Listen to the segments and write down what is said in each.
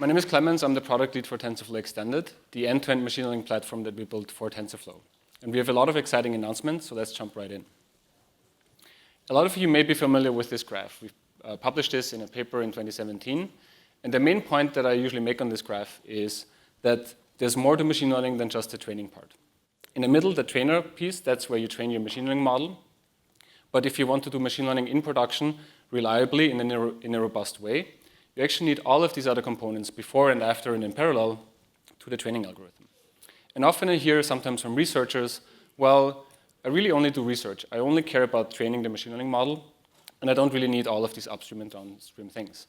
My name is Clemens. I'm the product lead for TensorFlow Extended, the end-to-end machine learning platform that we built for TensorFlow. And we have a lot of exciting announcements, so let's jump right in. A lot of you may be familiar with this graph. We published this in a paper in 2017. And the main point that I usually make on this graph is that there's more to machine learning than just the training part. In the middle, the trainer piece, that's where you train your machine learning model. But if you want to do machine learning in production reliably in a robust way, you actually need all of these other components before and after and in parallel to the training algorithm. And often I hear sometimes from researchers, well, I really only do research. I only care about training the machine learning model, and I don't really need all of these upstream and downstream things.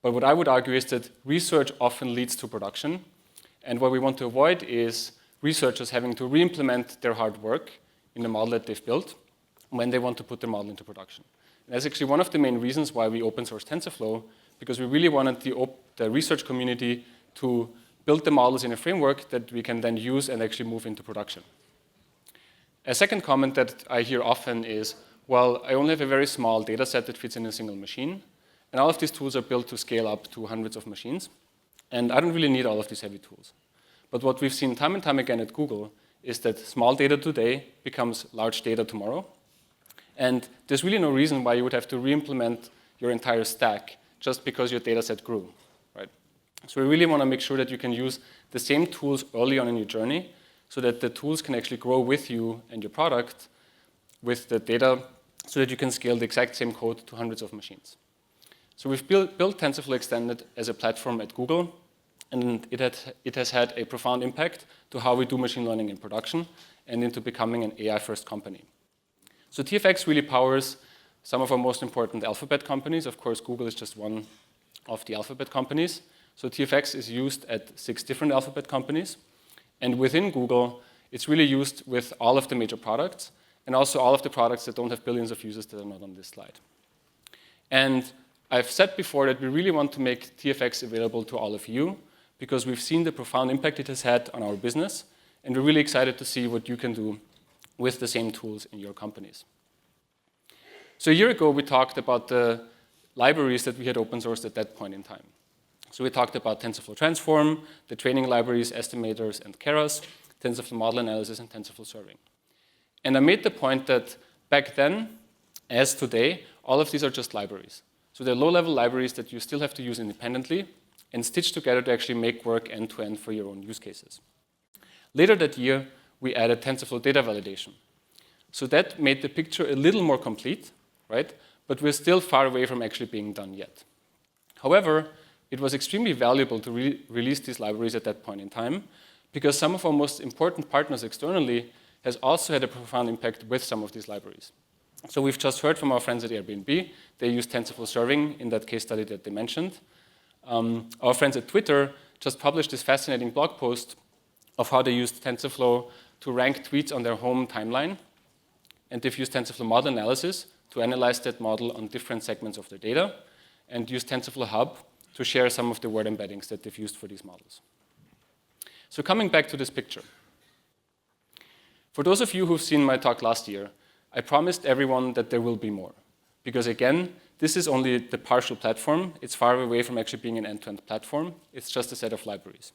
But what I would argue is that research often leads to production, and what we want to avoid is researchers having to re-implement their hard work in the model that they've built when they want to put their model into production. And that's actually one of the main reasons why we open source TensorFlow, because we really wanted the research community to build the models in a framework that we can then use and actually move into production. A second comment that I hear often is, well, I only have a very small data set that fits in a single machine, and all of these tools are built to scale up to hundreds of machines, and I don't really need all of these heavy tools. But what we've seen time and time again at Google is that small data today becomes large data tomorrow, and there's really no reason why you would have to re-implement your entire stack just because your data set grew, right? So we really want to make sure that you can use the same tools early on in your journey so that the tools can actually grow with you and your product with the data so that you can scale the exact same code to hundreds of machines. So we've built TensorFlow Extended as a platform at Google, and it has had a profound impact to how we do machine learning in production and into becoming an AI-first company. So TFX really powers some of our most important alphabet companies. Of course, Google is just one of the alphabet companies. So TFX is used at 6 different alphabet companies. And within Google, it's really used with all of the major products and also all of the products that don't have billions of users that are not on this slide. And I've said before that we really want to make TFX available to all of you because we've seen the profound impact it has had on our business. And we're really excited to see what you can do with the same tools in your companies. So a year ago, we talked about the libraries that we had open sourced at that point in time. So we talked about TensorFlow Transform, the training libraries, estimators, and Keras, TensorFlow Model Analysis, and TensorFlow Serving. And I made the point that back then, as today, all of these are just libraries. So they're low-level libraries that you still have to use independently and stitch together to actually make work end-to-end for your own use cases. Later that year, we added TensorFlow Data Validation. So that made the picture a little more complete, right? But we're still far away from actually being done yet. However, it was extremely valuable to release these libraries at that point in time because some of our most important partners externally has also had a profound impact with some of these libraries. So we've just heard from our friends at Airbnb. They use TensorFlow Serving in that case study that they mentioned. Our friends at Twitter just published this fascinating blog post of how they used TensorFlow to rank tweets on their home timeline. And they've used TensorFlow Model Analysis to analyze that model on different segments of their data, and use TensorFlow Hub to share some of the word embeddings that they've used for these models. So coming back to this picture. For those of you who've seen my talk last year, I promised everyone that there will be more. Because again, this is only the partial platform. It's far away from actually being an end-to-end platform. It's just a set of libraries.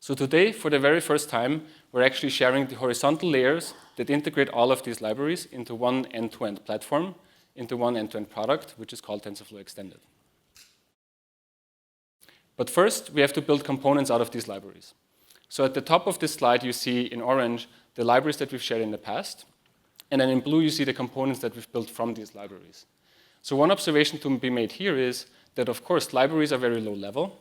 So today, for the very first time, we're actually sharing the horizontal layers that integrate all of these libraries into one end-to-end platform, into one end-to-end product, which is called TensorFlow Extended. But first, we have to build components out of these libraries. So at the top of this slide, you see in orange the libraries that we've shared in the past. And then in blue, you see the components that we've built from these libraries. So one observation to be made here is that, of course, libraries are very low level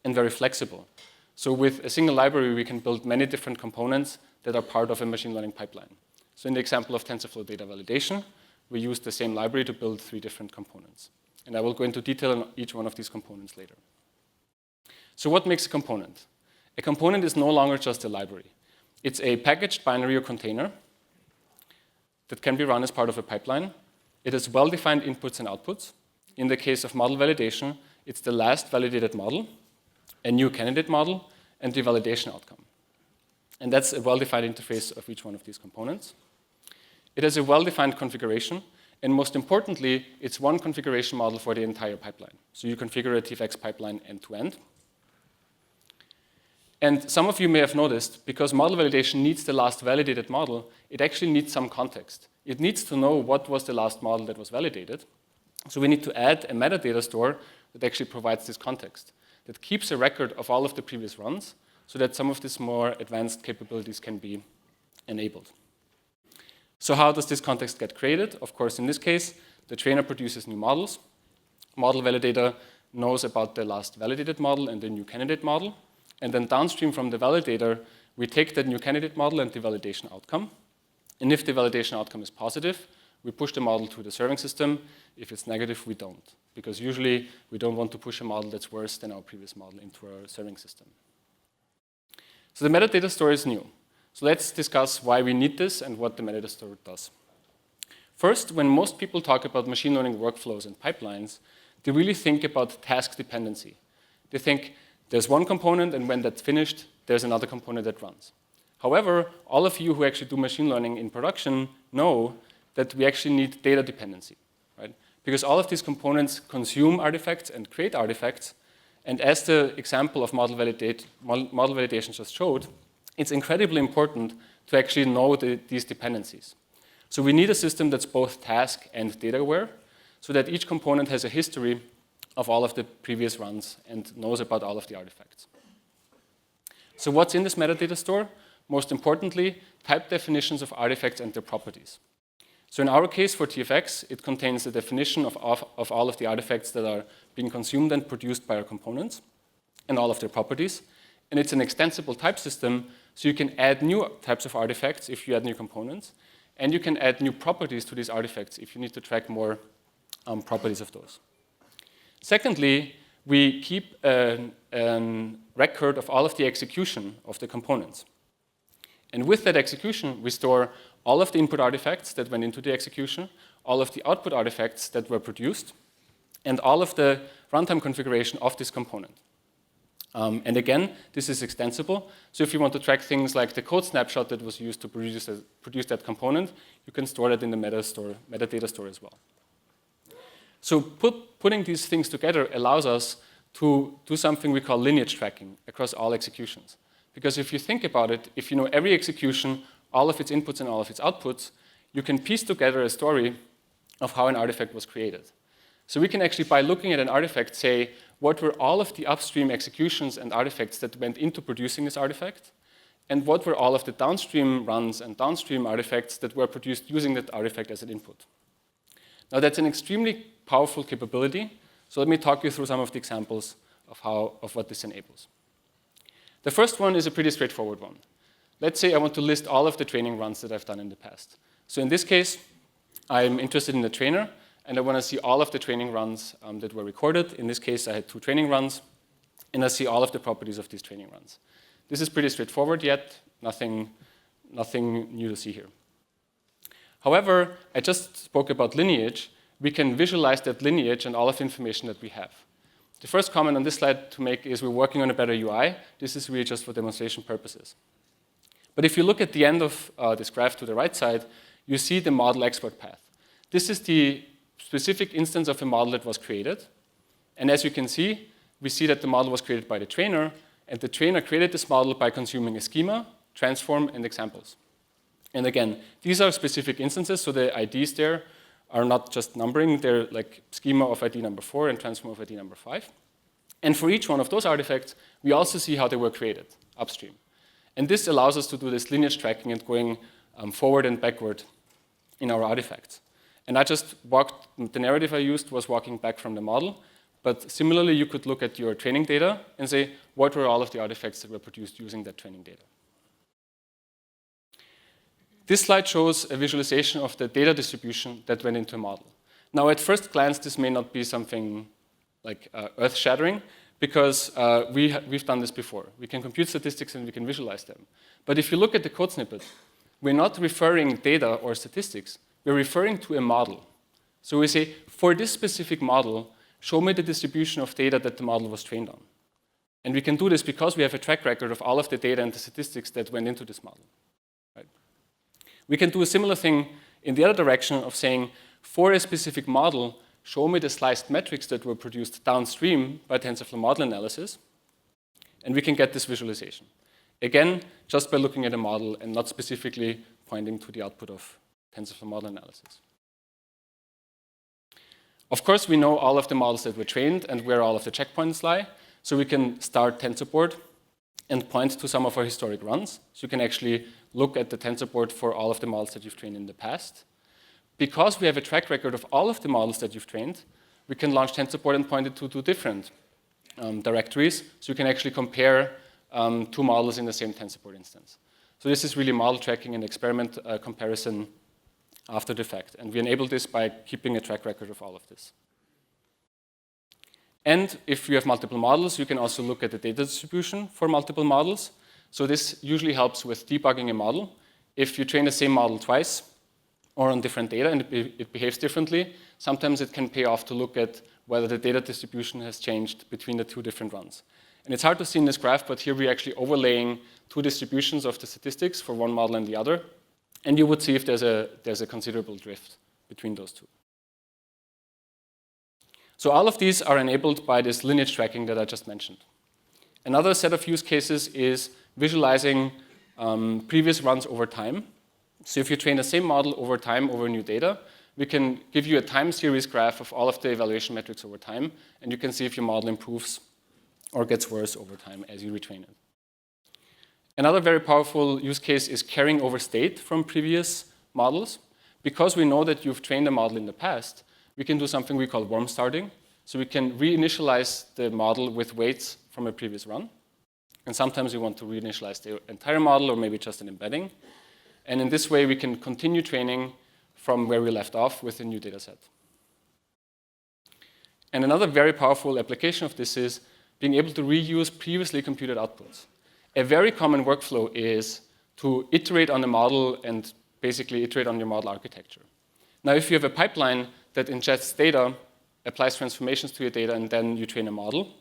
and very flexible. So with a single library, we can build many different components that are part of a machine learning pipeline. So in the example of TensorFlow Data Validation, we used the same library to build 3 different components. And I will go into detail on each one of these components later. So what makes a component? A component is no longer just a library. It's a packaged binary or container that can be run as part of a pipeline. It has well-defined inputs and outputs. In the case of model validation, it's the last validated model, a new candidate model, and the validation outcome. And that's a well-defined interface of each one of these components. It has a well-defined configuration, and most importantly, it's one configuration model for the entire pipeline. So you configure a TFX pipeline end-to-end, And some of you may have noticed, because model validation needs the last validated model, it actually needs some context. It needs to know what was the last model that was validated. So we need to add a metadata store that actually provides this context, that keeps a record of all of the previous runs, so that some of these more advanced capabilities can be enabled. So how does this context get created? Of course, in this case, the trainer produces new models. Model validator knows about the last validated model and the new candidate model. And then downstream from the validator, we take that new candidate model and the validation outcome. And if the validation outcome is positive, we push the model to the serving system. If it's negative, we don't. Because usually, we don't want to push a model that's worse than our previous model into our serving system. So the metadata store is new. So let's discuss why we need this and what the metadata store does. First, when most people talk about machine learning workflows and pipelines, they really think about task dependency. They think there's one component, and when that's finished, there's another component that runs. However, all of you who actually do machine learning in production know that we actually need data dependency, right? Because all of these components consume artifacts and create artifacts, and as the example of model validation just showed, it's incredibly important to actually know these dependencies. So we need a system that's both task and data aware, so that each component has a history of all of the previous runs and knows about all of the artifacts. So what's in this metadata store? Most importantly, type definitions of artifacts and their properties. So in our case for TFX, it contains a definition of all of the artifacts that are being consumed and produced by our components and all of their properties. And it's an extensible type system, so you can add new types of artifacts if you add new components, and you can add new properties to these artifacts if you need to track more properties of those. Secondly, we keep a record of all of the execution of the components. And with that execution, we store all of the input artifacts that went into the execution, all of the output artifacts that were produced, and all of the runtime configuration of this component. And again, this is extensible. So if you want to track things like the code snapshot that was used to produce that component, you can store that in the metadata store as well. So putting these things together allows us to do something we call lineage tracking across all executions. Because if you think about it, if you know every execution, all of its inputs and all of its outputs, you can piece together a story of how an artifact was created. So we can actually, by looking at an artifact, say, what were all of the upstream executions and artifacts that went into producing this artifact, and what were all of the downstream runs and downstream artifacts that were produced using that artifact as an input. Now that's an extremely powerful capability, so let me talk you through some of the examples of what this enables. The first one is a pretty straightforward one. Let's say I want to list all of the training runs that I've done in the past. So in this case, I'm interested in the trainer, and I want to see all of the training runs that were recorded. In this case, I had 2 training runs, and I see all of the properties of these training runs. This is pretty straightforward yet, nothing new to see here. However, I just spoke about lineage. We can visualize that lineage and all of the information that we have. The first comment on this slide to make is we're working on a better UI. This is really just for demonstration purposes. But if you look at the end of this graph to the right side, you see the model export path. This is the specific instance of a model that was created. And as you can see, we see that the model was created by the trainer, and the trainer created this model by consuming a schema, transform, and examples. And again, these are specific instances, so the IDs there are not just numbering, they're like schema of ID number 4 and transform of ID number 5. And for each one of those artifacts, we also see how they were created upstream. And this allows us to do this lineage tracking and going forward and backward in our artifacts. And the narrative I used was walking back from the model, but similarly, you could look at your training data and say, what were all of the artifacts that were produced using that training data? This slide shows a visualization of the data distribution that went into a model. Now, at first glance, this may not be something like earth-shattering, because we've done this before. We can compute statistics and we can visualize them. But if you look at the code snippet, we're not referring data or statistics, we're referring to a model. So we say, for this specific model, show me the distribution of data that the model was trained on. And we can do this because we have a track record of all of the data and the statistics that went into this model. Right? We can do a similar thing in the other direction of saying, for a specific model, show me the sliced metrics that were produced downstream by TensorFlow model analysis, and we can get this visualization. Again, just by looking at a model and not specifically pointing to the output of TensorFlow model analysis. Of course, we know all of the models that were trained and where all of the checkpoints lie, so we can start TensorBoard and point to some of our historic runs. So you can actually look at the TensorBoard for all of the models that you've trained in the past. Because we have a track record of all of the models that you've trained, we can launch TensorBoard and point it to two different directories, so you can actually compare two models in the same TensorBoard instance. So this is really model tracking and experiment comparison after the fact. And we enable this by keeping a track record of all of this. And if you have multiple models, you can also look at the data distribution for multiple models. So this usually helps with debugging a model. If you train the same model twice or on different data and it behaves differently, sometimes it can pay off to look at whether the data distribution has changed between the two different runs. And it's hard to see in this graph, but here we're actually overlaying two distributions of the statistics for one model and the other. And you would see if there's a considerable drift between those two. So all of these are enabled by this lineage tracking that I just mentioned. Another set of use cases is visualizing previous runs over time. So if you train the same model over time over new data, we can give you a time series graph of all of the evaluation metrics over time, and you can see if your model improves or gets worse over time as you retrain it. Another very powerful use case is carrying over state from previous models. Because we know that you've trained a model in the past, we can do something we call warm starting. So we can reinitialize the model with weights from a previous run. And sometimes we want to reinitialize the entire model or maybe just an embedding. And in this way, we can continue training from where we left off with a new data set. And another very powerful application of this is being able to reuse previously computed outputs. A very common workflow is to iterate on the model and basically iterate on your model architecture. Now, if you have a pipeline that ingests data, applies transformations to your data, and then you train a model,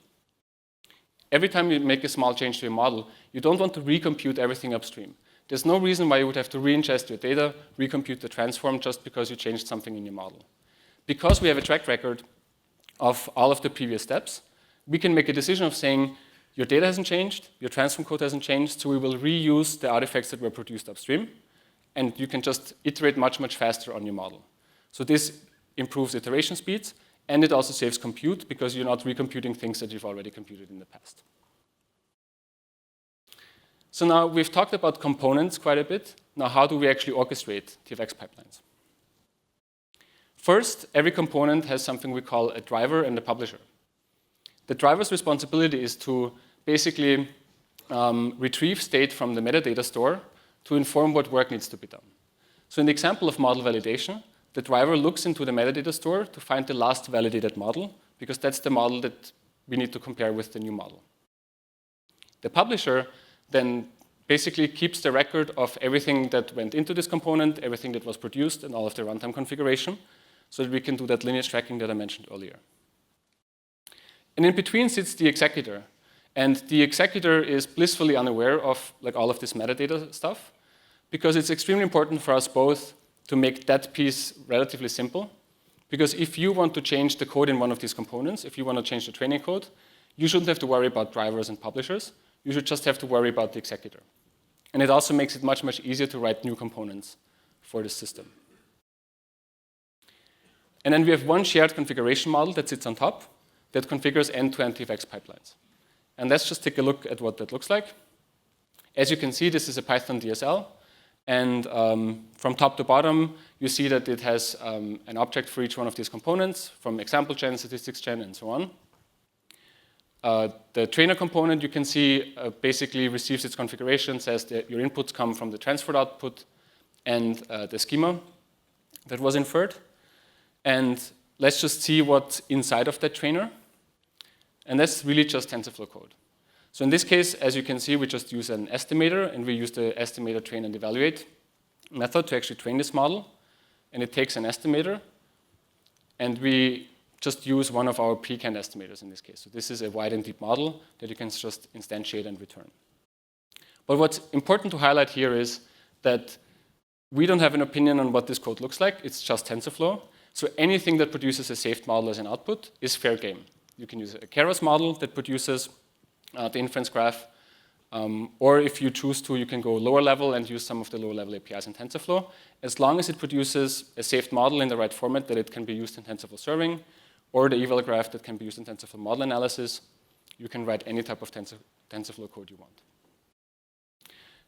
every time you make a small change to your model, you don't want to recompute everything upstream. There's no reason why you would have to re-ingest your data, recompute the transform just because you changed something in your model. Because we have a track record of all of the previous steps, we can make a decision of saying, your data hasn't changed, your transform code hasn't changed, so we will reuse the artifacts that were produced upstream, and you can just iterate much, much faster on your model. So this improves iteration speeds, and it also saves compute because you're not recomputing things that you've already computed in the past. So now we've talked about components quite a bit. Now how do we actually orchestrate TFX pipelines? First, every component has something we call a driver and a publisher. The driver's responsibility is to basically retrieve state from the metadata store to inform what work needs to be done. So in the example of model validation, the driver looks into the metadata store to find the last validated model, because that's the model that we need to compare with the new model. The publisher then basically keeps the record of everything that went into this component, everything that was produced, and all of the runtime configuration, so that we can do that lineage tracking that I mentioned earlier. And in between sits the executor. And the executor is blissfully unaware of all of this metadata stuff, because it's extremely important for us both to make that piece relatively simple. Because if you want to change the code in one of these components, if you want to change the training code, you shouldn't have to worry about drivers and publishers. You should just have to worry about the executor. And it also makes it much, much easier to write new components for the system. And then we have one shared configuration model that sits on top that configures end-to-end TFX pipelines. And let's just take a look at what that looks like. As you can see, this is a Python DSL. And from top to bottom, you see that it has an object for each one of these components, from example gen, statistics gen, and so on. The trainer component, you can see, basically receives its configuration, says that your inputs come from the transferred output and the schema that was inferred. And let's just see what's inside of that trainer. And that's really just TensorFlow code. So in this case, as you can see, we just use an estimator, and we use the estimator train and evaluate method to actually train this model. And it takes an estimator, and we just use one of our pre-canned estimators in this case. So this is a wide and deep model that you can just instantiate and return. But what's important to highlight here is that we don't have an opinion on what this code looks like. It's just TensorFlow. So anything that produces a saved model as an output is fair game. You can use a Keras model that produces the inference graph. Or if you choose to, you can go lower level and use some of the lower level APIs in TensorFlow, as long as it produces a saved model in the right format that it can be used in TensorFlow serving, or the eval graph that can be used in TensorFlow model analysis. You can write any type of TensorFlow code you want.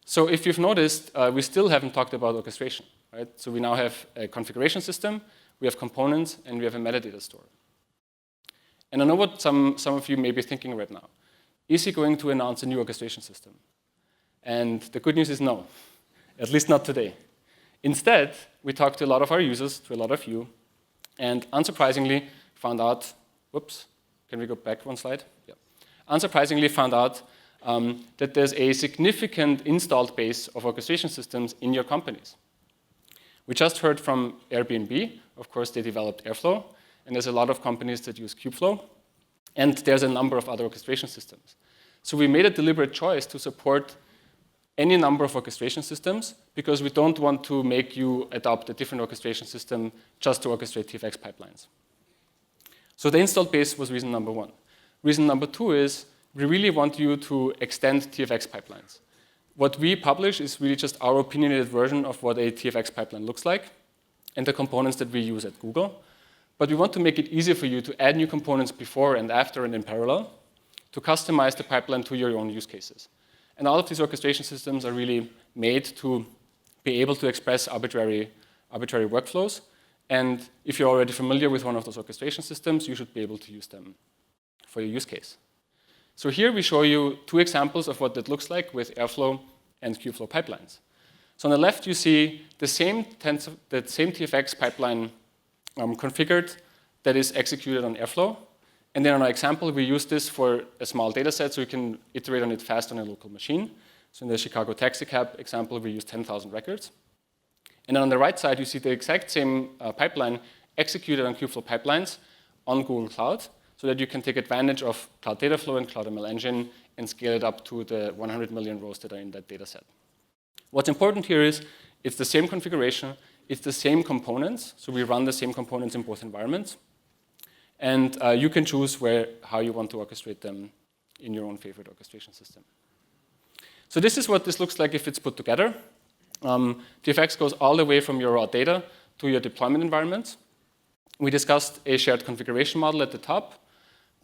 So if you've noticed, we still haven't talked about orchestration, right? So we now have a configuration system, we have components, and we have a metadata store. And I know what some of you may be thinking right now. Is he going to announce a new orchestration system? And the good news is no, at least not today. Instead, we talked to a lot of our users, to a lot of you, and unsurprisingly found out, whoops, can we go back one slide? Yeah. Unsurprisingly found out that there's a significant installed base of orchestration systems in your companies. We just heard from Airbnb. Of course, they developed Airflow, and there's a lot of companies that use Kubeflow. And there's a number of other orchestration systems. So we made a deliberate choice to support any number of orchestration systems because we don't want to make you adopt a different orchestration system just to orchestrate TFX pipelines. So the installed base was reason number one. Reason number two is we really want you to extend TFX pipelines. What we publish is really just our opinionated version of what a TFX pipeline looks like and the components that we use at Google. But we want to make it easier for you to add new components before and after and in parallel to customize the pipeline to your own use cases. And all of these orchestration systems are really made to be able to express arbitrary workflows. And if you're already familiar with one of those orchestration systems, you should be able to use them for your use case. So here we show you two examples of what that looks like with Airflow and Kubeflow pipelines. So on the left, you see the same TFX pipeline configured that is executed on Airflow. And then on our example, we use this for a small data set so we can iterate on it fast on a local machine. So in the Chicago taxi cab example, we use 10,000 records. And then on the right side, you see the exact same pipeline executed on Kubeflow pipelines on Google Cloud so that you can take advantage of Cloud Dataflow and Cloud ML Engine and scale it up to the 100 million rows that are in that data set. What's important here is it's the same configuration, it's the same components, so we run the same components in both environments. And you can choose how you want to orchestrate them in your own favorite orchestration system. So this is what this looks like if it's put together. TFX goes all the way from your raw data to your deployment environment. We discussed a shared configuration model at the top,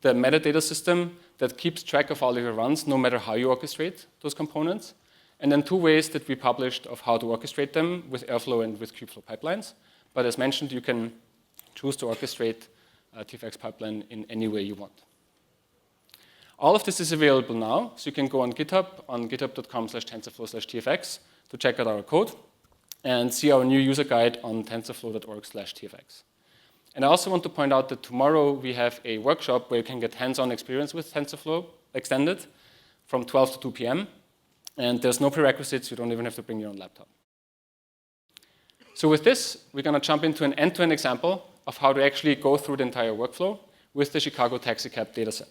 the metadata system that keeps track of all of your runs no matter how you orchestrate those components. And then two ways that we published of how to orchestrate them with Airflow and with Kubeflow pipelines. But as mentioned, you can choose to orchestrate a TFX pipeline in any way you want. All of this is available now, so you can go on GitHub, on github.com/tensorflow/tfx to check out our code and see our new user guide on tensorflow.org/tfx. And I also want to point out that tomorrow we have a workshop where you can get hands-on experience with TensorFlow Extended from 12 to 2 p.m. And there's no prerequisites, you don't even have to bring your own laptop. So with this, we're going to jump into an end-to-end example of how to actually go through the entire workflow with the Chicago taxi cab dataset.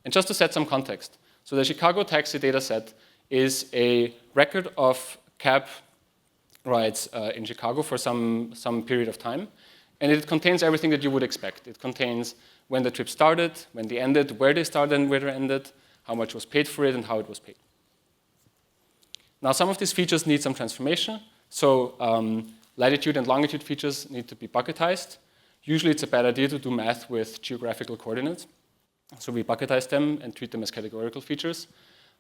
And just to set some context, so the Chicago taxi dataset is a record of cab rides in Chicago for some period of time. And it contains everything that you would expect. It contains when the trip started, when they ended, where they started and where they ended, how much was paid for it, and how it was paid. Now, some of these features need some transformation. So latitude and longitude features need to be bucketized. Usually, it's a bad idea to do math with geographical coordinates. So we bucketize them and treat them as categorical features.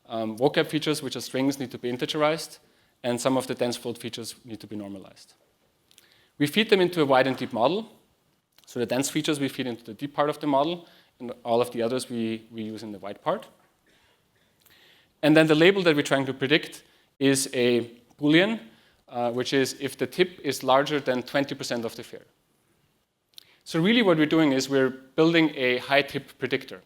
Vocab features, which are strings, need to be integerized. And some of the dense float features need to be normalized. We feed them into a wide and deep model. So the dense features we feed into the deep part of the model, and all of the others we use in the wide part. And then the label that we're trying to predict is a Boolean, which is if the tip is larger than 20% of the fare. So really what we're doing is we're building a high tip predictor.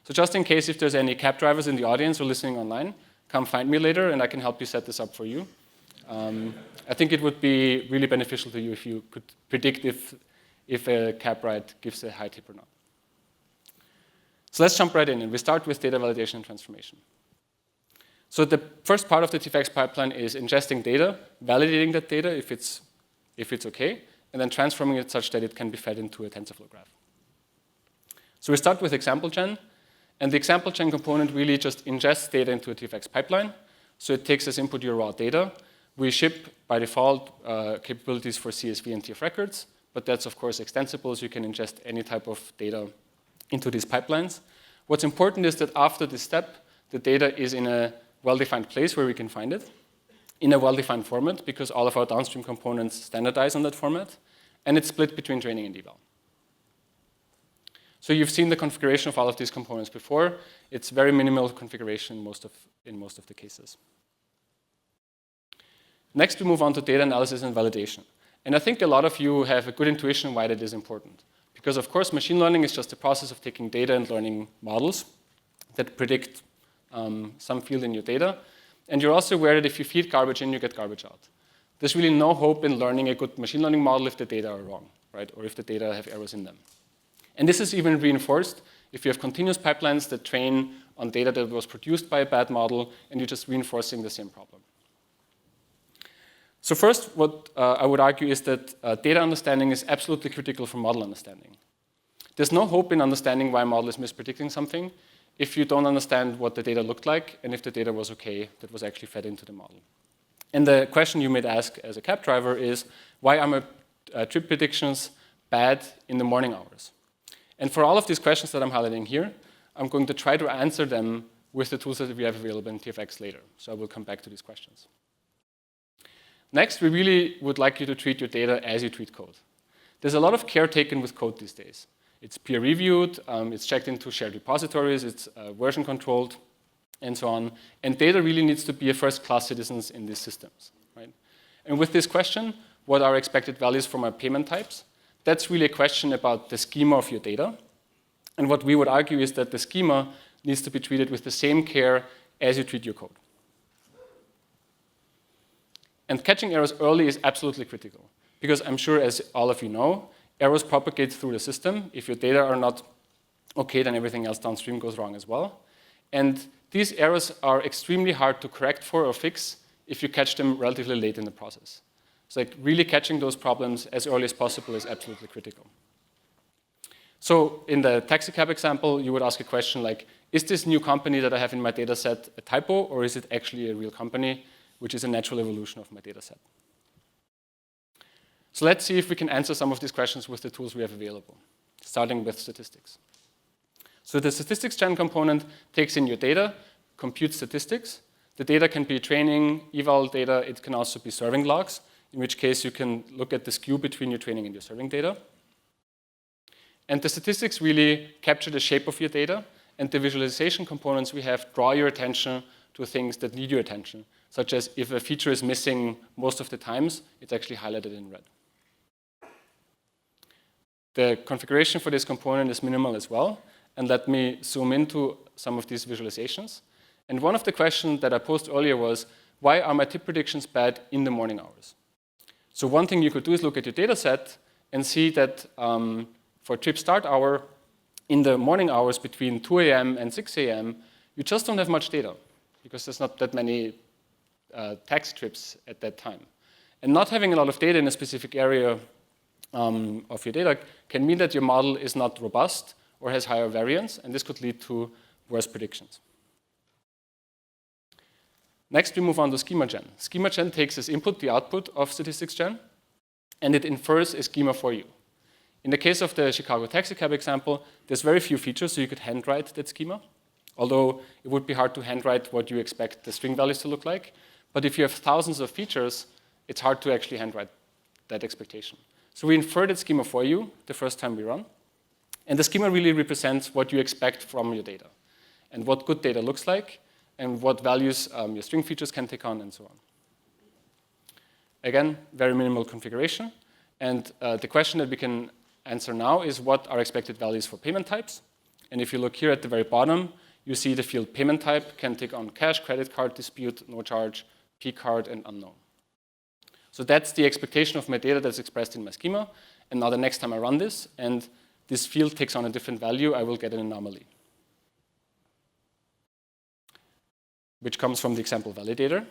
So just in case if there's any cab drivers in the audience or listening online, come find me later and I can help you set this up for you. I think it would be really beneficial to you if you could predict if a cab ride gives a high tip or not. So let's jump right in, and we start with data validation and transformation. So the first part of the TFX pipeline is ingesting data, validating that data if it's okay, and then transforming it such that it can be fed into a TensorFlow graph. So we start with example gen, And the example chain component really just ingests data into a TFX pipeline. So it takes as input your raw data. We ship, by default, capabilities for CSV and TF records, but that's, of course, extensible, so you can ingest any type of data into these pipelines. What's important is that after this step, the data is in a well-defined place where we can find it, in a well-defined format, because all of our downstream components standardize on that format, and it's split between training and eval. So you've seen the configuration of all of these components before. It's very minimal configuration in most of the cases. Next, we move on to data analysis and validation. And I think a lot of you have a good intuition why that is important. Because, of course, machine learning is just the process of taking data and learning models that predict some field in your data. And you're also aware that if you feed garbage in, you get garbage out. There's really no hope in learning a good machine learning model if the data are wrong, right? Or if the data have errors in them. And this is even reinforced if you have continuous pipelines that train on data that was produced by a bad model, and you're just reinforcing the same problem. So first, what I would argue is that data understanding is absolutely critical for model understanding. There's no hope in understanding why a model is mispredicting something if you don't understand what the data looked like and if the data was okay that was actually fed into the model. And the question you might ask as a cab driver is, why are my trip predictions bad in the morning hours? And for all of these questions that I'm highlighting here, I'm going to try to answer them with the tools that we have available in TFX later. So I will come back to these questions. Next, we really would like you to treat your data as you treat code. There's a lot of care taken with code these days. It's peer-reviewed, it's checked into shared repositories, it's version controlled, and so on. And data really needs to be a first-class citizens in these systems, right? And with this question, what are expected values for my payment types? That's really a question about the schema of your data. And what we would argue is that the schema needs to be treated with the same care as you treat your code. And catching errors early is absolutely critical, because I'm sure, as all of you know, errors propagate through the system. If your data are not okay, then everything else downstream goes wrong as well. And these errors are extremely hard to correct for or fix if you catch them relatively late in the process. So like really catching those problems as early as possible is absolutely critical. So in the taxi cab example, you would ask a question like, is this new company that I have in my data set a typo, or is it actually a real company, which is a natural evolution of my data set? So let's see if we can answer some of these questions with the tools we have available, starting with statistics. So the statistics gen component takes in your data, computes statistics. The data can be training, eval data. It can also be serving logs, in which case you can look at the skew between your training and your serving data. And the statistics really capture the shape of your data, and the visualization components we have draw your attention to things that need your attention, such as if a feature is missing most of the times, it's actually highlighted in red. The configuration for this component is minimal as well, and let me zoom into some of these visualizations. And one of the questions that I posed earlier was, why are my tip predictions bad in the morning hours? So one thing you could do is look at your data set and see that for trip start hour, in the morning hours between 2 a.m. and 6 a.m., you just don't have much data, because there's not that many taxi trips at that time. And not having a lot of data in a specific area of your data can mean that your model is not robust or has higher variance, and this could lead to worse predictions. Next, we move on to schema gen. Schema gen takes as input the output of statistics gen, and it infers a schema for you. In the case of the Chicago taxi cab example, there's very few features, so you could handwrite that schema, although it would be hard to handwrite what you expect the string values to look like. But if you have thousands of features, it's hard to actually handwrite that expectation. So we infer that schema for you the first time we run. And the schema really represents what you expect from your data, and what good data looks like, and what values your string features can take on, and so on. Again, very minimal configuration. And the question that we can answer now is, what are expected values for payment types? And if you look here at the very bottom, you see the field payment type can take on cash, credit card, dispute, no charge, P card, and unknown. So that's the expectation of my data that's expressed in my schema. And now the next time I run this, and this field takes on a different value, I will get an anomaly, which comes from the example validator.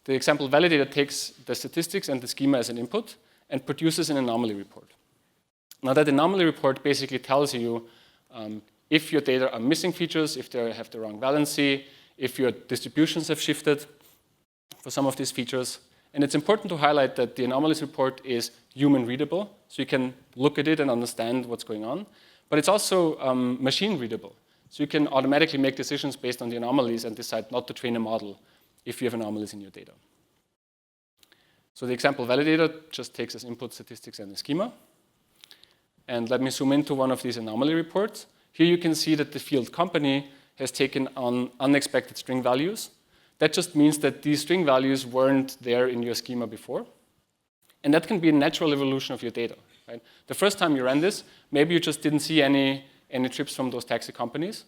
The example validator takes the statistics and the schema as an input and produces an anomaly report. Now that anomaly report basically tells you if your data are missing features, if they have the wrong valency, if your distributions have shifted for some of these features. And it's important to highlight that the anomalies report is human readable, so you can look at it and understand what's going on. But it's also machine readable, so you can automatically make decisions based on the anomalies and decide not to train a model if you have anomalies in your data. So the example validator just takes as input statistics and a schema. And let me zoom into one of these anomaly reports. Here you can see that the field company has taken on unexpected string values. That just means that these string values weren't there in your schema before. And that can be a natural evolution of your data. Right? The first time you ran this, maybe you just didn't see any trips from those taxi companies.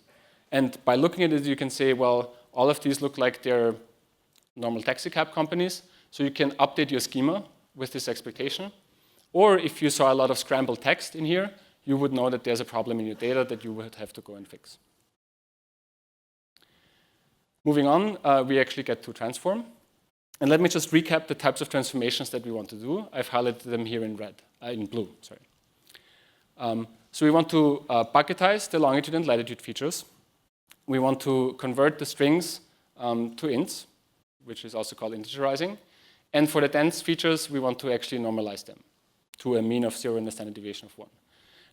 And by looking at it, you can say, well, all of these look like they're normal taxi cab companies. So you can update your schema with this expectation. Or if you saw a lot of scrambled text in here, you would know that there's a problem in your data that you would have to go and fix. Moving on, we actually get to transform. And let me just recap the types of transformations that we want to do. I've highlighted them here in red, in blue, sorry. So we want to bucketize the longitude and latitude features. We want to convert the strings to ints, which is also called integerizing. And for the dense features, we want to actually normalize them to a mean of 0 and a standard deviation of 1.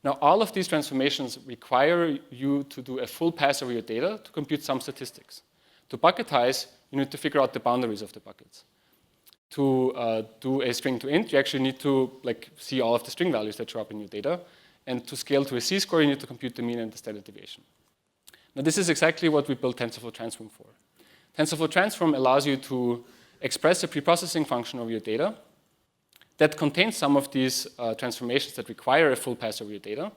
Now, all of these transformations require you to do a full pass over your data to compute some statistics. To bucketize, you need to figure out the boundaries of the buckets. To do a string to int, you actually need to see all of the string values that show up in your data. And to scale to a z-score, you need to compute the mean and the standard deviation. Now, this is exactly what we built TensorFlow Transform for. TensorFlow Transform allows you to express a preprocessing function of your data that contains some of these transformations that require a full pass over your data.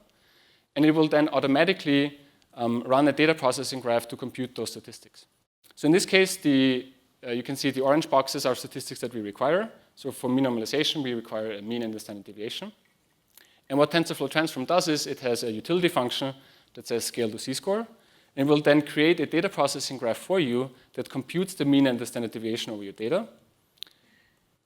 And it will then automatically run a data processing graph to compute those statistics. So in this case, you can see the orange boxes are statistics that we require. So for mean normalization, we require a mean and a standard deviation. And what TensorFlow Transform does is it has a utility function that says scale to z-score. And it will then create a data processing graph for you that computes the mean and the standard deviation over your data,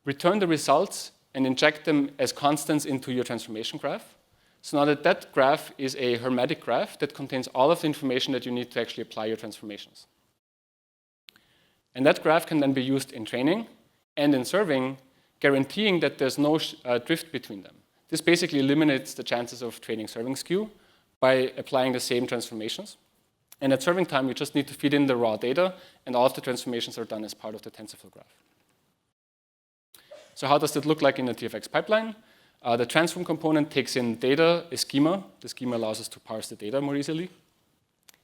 return the results, and inject them as constants into your transformation graph. So now that graph is a hermetic graph that contains all of the information that you need to actually apply your transformations. And that graph can then be used in training and in serving, guaranteeing that there's no drift between them. This basically eliminates the chances of training serving skew by applying the same transformations. And at serving time, you just need to feed in the raw data, and all of the transformations are done as part of the TensorFlow graph. So how does it look like in the TFX pipeline? The transform component takes in data, a schema. The schema allows us to parse the data more easily.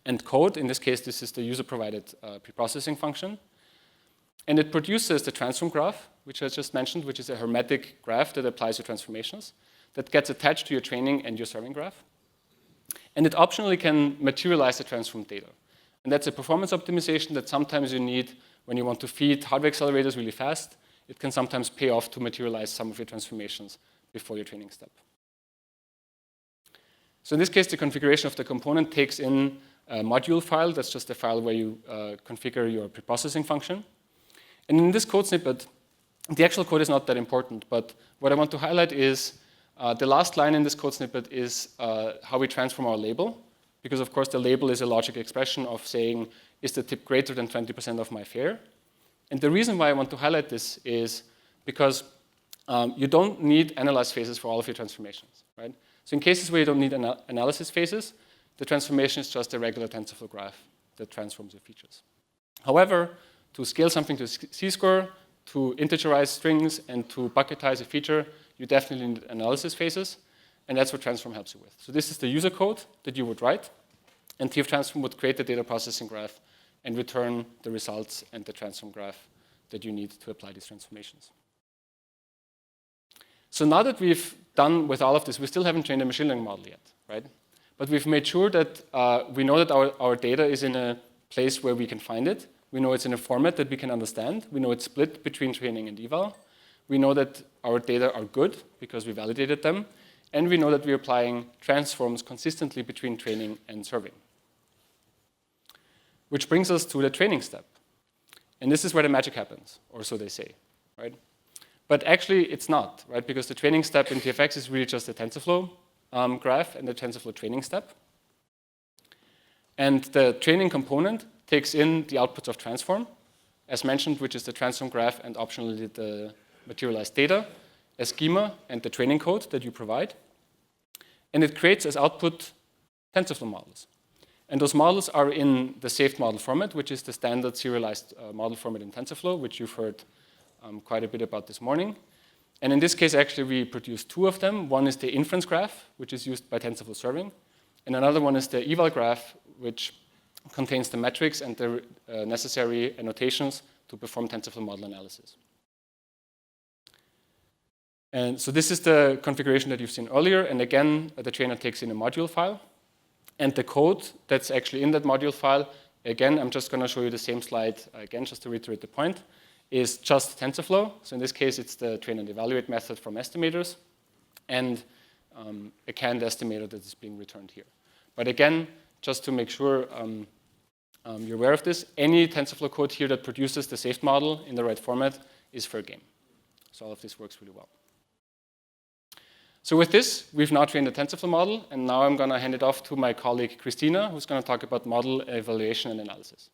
And code, in this case, this is the user-provided preprocessing function. And it produces the transform graph, which I just mentioned, which is a hermetic graph that applies your transformations, that gets attached to your training and your serving graph. And it optionally can materialize the transform data. And that's a performance optimization that sometimes you need when you want to feed hardware accelerators really fast. It can sometimes pay off to materialize some of your transformations before your training step. So in this case, the configuration of the component takes in a module file. That's just a file where you configure your preprocessing function. And in this code snippet, the actual code is not that important, but what I want to highlight is the last line in this code snippet is how we transform our label, because of course the label is a logic expression of saying, is the tip greater than 20% of my fare? And the reason why I want to highlight this is because you don't need analyze phases for all of your transformations, right? So in cases where you don't need analysis phases, the transformation is just a regular TensorFlow graph that transforms your features. However, to scale something to z-score, to integerize strings, and to bucketize a feature, you definitely need analysis phases, and that's what transform helps you with. So this is the user code that you would write, and TF transform would create the data processing graph and return the results and the transform graph that you need to apply these transformations. So now that we've done with all of this, we still haven't trained a machine learning model yet, right? But we've made sure that we know that our data is in a place where we can find it. We know it's in a format that we can understand. We know it's split between training and eval. We know that our data are good because we validated them. And we know that we're applying transforms consistently between training and serving. Which brings us to the training step. And this is where the magic happens, or so they say, right? But actually, it's not, right? Because the training step in TFX is really just the TensorFlow graph and the TensorFlow training step. And the training component takes in the outputs of transform, as mentioned, which is the transform graph and optionally the materialized data, a schema, and the training code that you provide. And it creates as output TensorFlow models. And those models are in the saved model format, which is the standard serialized model format in TensorFlow, which you've heard quite a bit about this morning. And in this case, actually, we produce two of them. One is the inference graph, which is used by TensorFlow serving. And another one is the eval graph, which contains the metrics and the necessary annotations to perform TensorFlow model analysis. And so this is the configuration that you've seen earlier. And again, the trainer takes in a module file. And the code that's actually in that module file, again, I'm just going to show you the same slide again, just to reiterate the point, is just TensorFlow. So in this case, it's the train and evaluate method from estimators and a canned estimator that is being returned here. But again, just to make sure you're aware of this, any TensorFlow code here that produces the saved model in the right format is fair game. So all of this works really well. So with this, we've now trained the TensorFlow model, and now I'm going to hand it off to my colleague Christina, who's going to talk about model evaluation and analysis.